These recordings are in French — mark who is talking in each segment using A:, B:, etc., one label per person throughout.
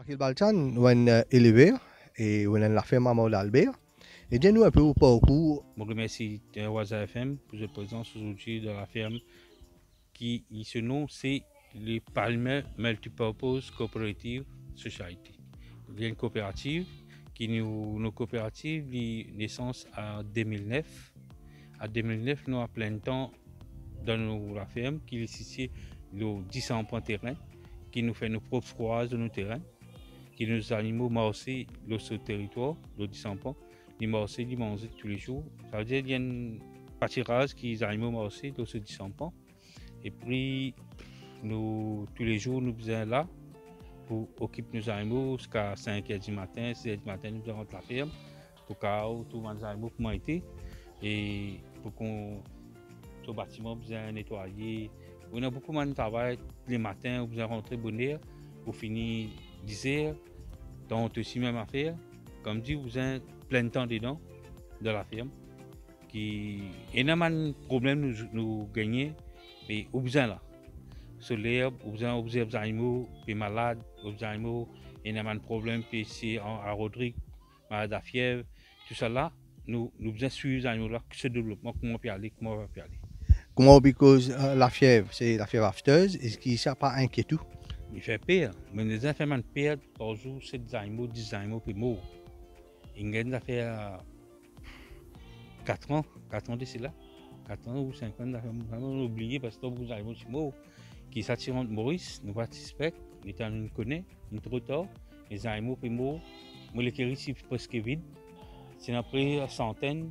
A: Akil Balchan, when élevé et on la ferme à Maul Albert. Et dis-nous un peu au parcours.
B: Je remercie Waza FM pour votre présence aujourd'hui dans la ferme qui ce nom c'est les Palmer Multipurpose Cooperative Society. Il y a une coopérative qui nos coopératives naissance en 2009. En 2009, nous avons plein de temps dans la ferme qui est ici nos 10 points de terrain, qui nous fait nos propres froises de nos terrains, qui nos animaux marchent dans ce territoire, nos 10 points. Ils marchent, ils mangent tous les jours. Ça veut dire qu'il y a une pâturage qui les animaux marchent dans ce 10 points. Et puis, nous, tous les jours, nous sommes là pour occuper nos animaux jusqu'à 5h du matin, 6h du matin, nous rentrons la ferme pour que tous les animaux pour été et pour qu'on le bâtiment bien nettoyé. On a beaucoup de travail les matins, vous rentrez bonne heure pour finir 10h. Donc, aussi même affaire. Comme dit, vous avez plein de temps dedans, de la ferme. Qui énormément de problèmes nous gagnons, mais au besoin là. Sur l'herbe, au besoin des animaux, puis malades, aux animaux, énormément de problèmes, puis ici à Rodrigue, malade à fièvre, tout ça là, nous besoin suivre les animaux là, ce développement, comment on peut aller, comment on va aller.
A: Comment, because la fièvre, c'est la fièvre afteuse, est-ce qu'il n'y a pas inquiétude?
B: Il fait peur, mais les gens font peur par jour, 7 animaux, 10 animaux, puis morts. Il y a fait 4 ans d'ici là, 4 ans ou 5 ans, on a oublié parce que beaucoup d'animaux sont morts. Qui s'attirent de Maurice, nous participons, l'état nous connaît, nous trop tard, les animaux sont morts, moi les ici presque vide, c'est après une centaine,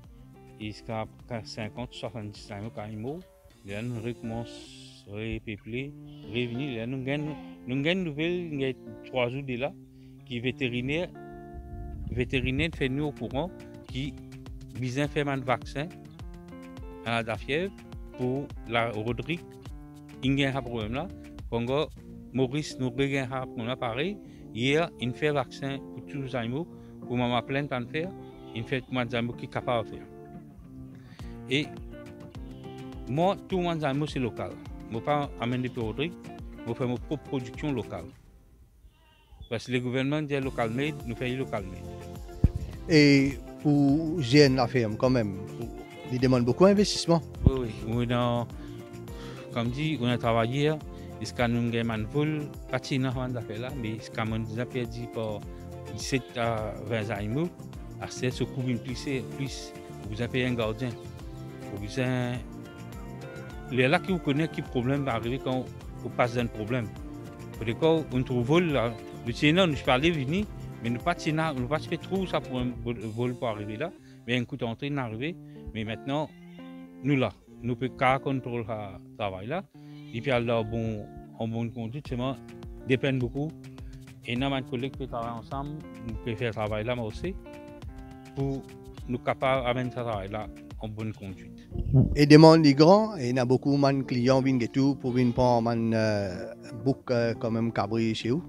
B: jusqu'à 50, 70 animaux qui sont morts, là nous recommençons à repeupler, revenir, là nous gagnons une nouvelle, il y a 3 jours de là, qui vétérinaire fait nous au courant, qui vise faire un vaccin à la fièvre pour la Rodrigue. Il y a un problème là. Quand Maurice nous regarde un problème pareil, hier, il fait un vaccin pour tous les animaux, pour maman plein de faire, il fait tous les animaux qui sont capables de faire. Et moi, tous les animaux c'est local. Je ne vais pas amener depuis Rodrigue, je fais ma propre production locale. Parce que le gouvernement dit local made, nous faisons local made.
A: Et pour gérer la ferme, quand même, il demande beaucoup d'investissement.
B: Oui, comme dit, on a travaillé, jusqu'à nous avons un vol, pas de là, mais jusqu'à nous avons perdu par 17 à 20 animaux, assez se couvrir plus, vous avez un gardien. Vous avez là qui vous connaît qui problème va arriver quand on passe d'un problème. Pour le cas, on trouve vol, le tien, nous parlais venir, mais nous pas fait trop ça pour un vol pour arriver là, mais un coup d'entrée d'arriver, mais maintenant, nous là. Nous pouvons contrôler le travail là. Et puis, en bonne conduite, ça dépend beaucoup. Et nous, mes collègues qui travaillent ensemble, nous pouvons faire ce travail là aussi pour nous capables d'amener ce travail là en bonne conduite.
A: Et demande les grands, et il y a beaucoup de clients qui viennent tout pour venir prendre un book quand même cabri chez vous.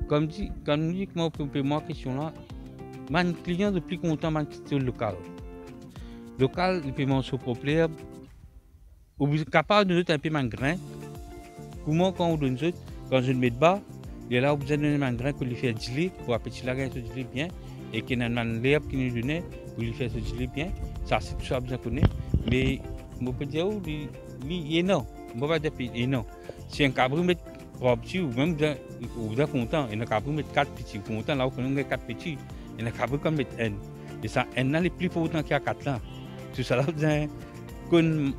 B: Comme dit, moi, question là, mes clients sont plus contents de local. Local, le paiement sur propre. Vous êtes capable de donner un peu de grain. Comment, quand on donne quand je le mets bas, il est là, vous avez donné un grain pour lui faire geler, pour petit la grain se geler bien, et qu'il y a un l'herbe qui nous donne pour lui faire se geler bien. Ça, c'est tout ça que vous connaissez. Mais, je peux dire, il est non. Je ne peux pas dire qu'il est non. Si un cabri met 3 petits, ou même vous êtes content, et un cabri met 4 petits, vous êtes content, là, vous connaissez 4 petits, et un cabri comme met N. Et ça, N est plus important qu'il y a 4 là. Tout ça, là, vous avez une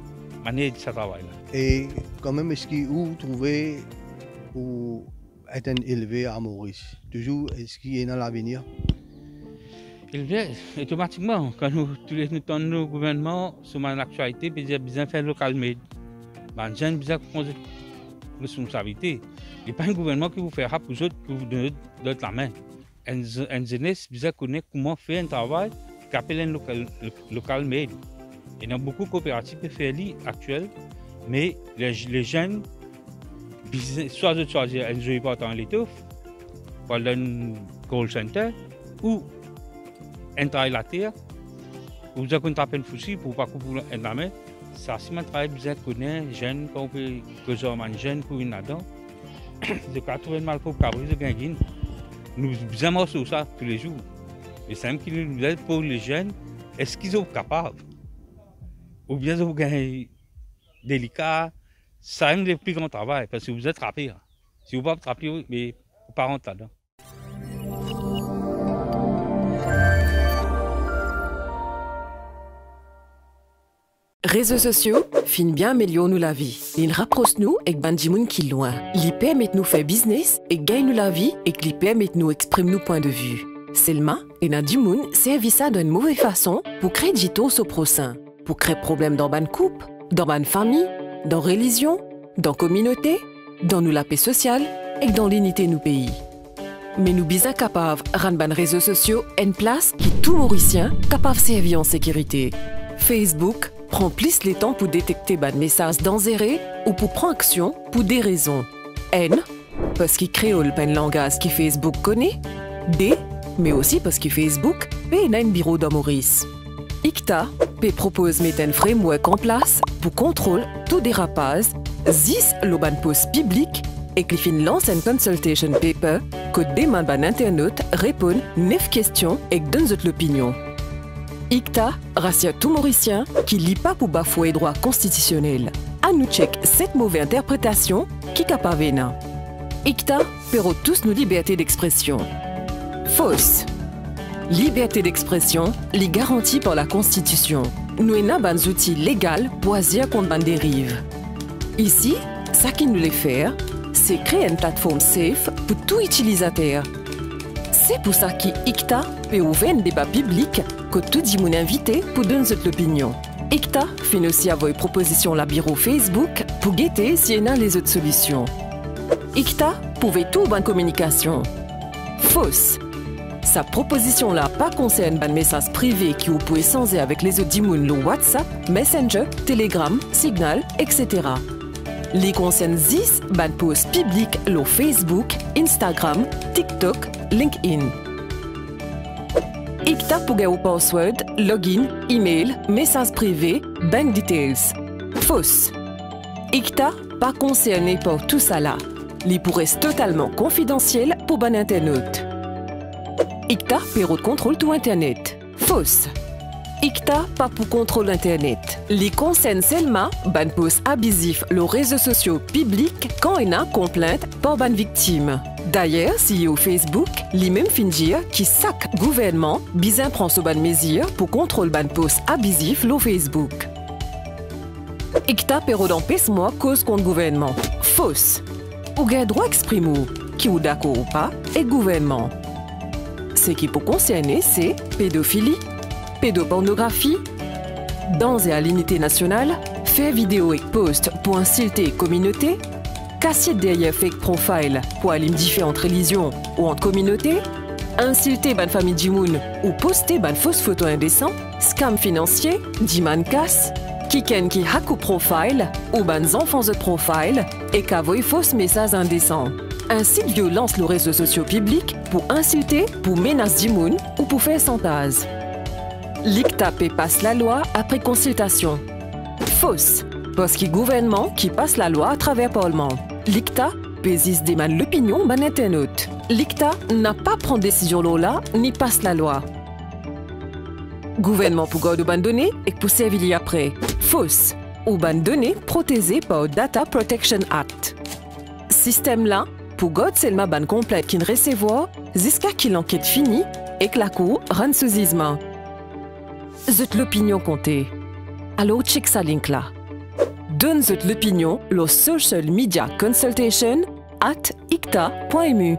B: manière de travail là.
A: Et quand même, est-ce que vous trouvez pour être élevé à Maurice? Toujours, est-ce qu'il est dans l'avenir?
B: Élevé, automatiquement, quand tous les temps nos gouvernements sont dans l'actualité, ils ont besoin de faire local made. Les gens ont besoin de prendre responsabilité. Il n'y a pas un gouvernement qui vous fera pour vous donner la main. Un jeunesse besoin de connaître comment faire un travail qui appelle un local made. Il y a beaucoup de coopératives qui font actuelles, mais les jeunes, soit de choisir un jeu pas dans l'étoffe, pour un call center, ou un travail la terre, ou vous avez un fusil pour ne pas couper la main. Ça, c'est un travail bien connu, jeunes, quand on peut que les jeunes pour une là-dedans. Je vais trouver mal pour cabri de gagner. nous aimons sur ça tous les jours. Et c'est même qui nous aide pour les jeunes, est-ce qu'ils sont capables? Ou bien ils sont délicats, ça aime le plus grand travail, parce que vous êtes rappé. Hein. Si vous ne pouvez pas rapper, mais vous ne rentrez pas là-dedans.
C: Réseaux sociaux fin bien améliorent nous la vie. Ils rapprochent nous avec bandimoun qui loin. Ils permettent nous faire business et gagnent nous la vie et ils permettent nous exprimer nos points de vue. Seulement, et na dimoun servi ça d'une mauvaise façon pour créer du taux au prochain, pour créer problème dans ban couple, dans ban famille, dans religion, dans communauté, dans nous la paix sociale et dans l'unité nous pays. Mais nous sommes capables de rendre ban réseaux sociaux une place qui tout Mauricien capable de servir en sécurité. Facebook prend plus le temps pour détecter des messages dangereux ou pour prendre action pour des raisons. N, parce qu'il crée un langage que Facebook connaît. D, mais aussi parce que Facebook paye un bureau de Maurice. ICTA propose mettre un framework en place pour contrôler tout dérapage, 10 l'oban post public et qui fin lance un consultation paper que demande à l'internaute répond 9 questions et donne l'opinion. ICTA rassure tout Mauricien qui lit pas pour bafouer droit constitutionnel. À nous check cette mauvaise interprétation qui capavena. ICTA perd tous nos libertés d'expression. Fausse. Liberté d'expression, les garantie par la Constitution. Nous avons des outils légaux pour agir contre les dérives. Ici, ce qu'il nous les faire, c'est créer une plateforme safe pour tout utilisateur. C'est pour ça qu'ICTA peut ouvrir un débat public que tout le monde invité pour donner son opinion. ICTA fait aussi avoir une proposition à la bureau Facebook pour guetter s'il y a les autres solutions. ICTA pouvait tout en communication. Fausse. Sa proposition-là pas concerne un message privé qui vous pouvez changer avec les autres dimoun le WhatsApp, Messenger, Telegram, Signal, etc. Les concerne 10 ban posts publics le Facebook, Instagram, TikTok, LinkedIn. ICTA pour gagner au password, login, email, message privé, bank details. Fausse. ICTA pas concerné par tout ça là. Les pourrait totalement confidentiel pour ban internaute. ICTA perd contrôle tout Internet. Fausse. ICTA pas pour contrôle Internet. Les concerne seulement ban post abusif les réseaux sociaux publics quand il y a une complainte par ban victime. D'ailleurs, si au Facebook, les mêmes finir qui sac gouvernement bizin prend ce ban mesure pour contrôle ban post abusif le Facebook. ICTA perd d'empêchement cause contre gouvernement. Fausse. Ou gain droit exprimer qui ou d'accord ou pas et gouvernement. Ce qui peut concerner, c'est pédophilie, pédopornographie, danse et à l'unité nationale, faire vidéo et post pour insulter communauté, casser derrière fake profile pour aller différentes religions ou entre communautés, insulter ban famille Jimoun ou poster ban fausse photo indécent, scam financier, diman casse, kiken qui hack ou profile ou ban enfants de profile et qu'avoie fausse message indécent. Un site violence les réseaux sociaux publics pour insulter, pour menacer du monde ou pour faire chantage. L'ICTA passe la loi après consultation. Fausse, parce que le gouvernement qui passe la loi à travers le Parlement. L'ICTA pésise demande l'opinion d'un internaute. L'ICTA n'a pas pris décision là ni passe la loi. Gouvernement pour garder ban données et pour servir après. Fausse, ou ban données protégées par le Data Protection Act. Système là, pour garder seulement ban complète qui ne recevoir jusqu'à qu'il l'enquête finie et que la cour rende ce jugement. Zut l'opinion comptée. Alors check sa link là. Donne zut l'opinion le social media consultation @icta.mu.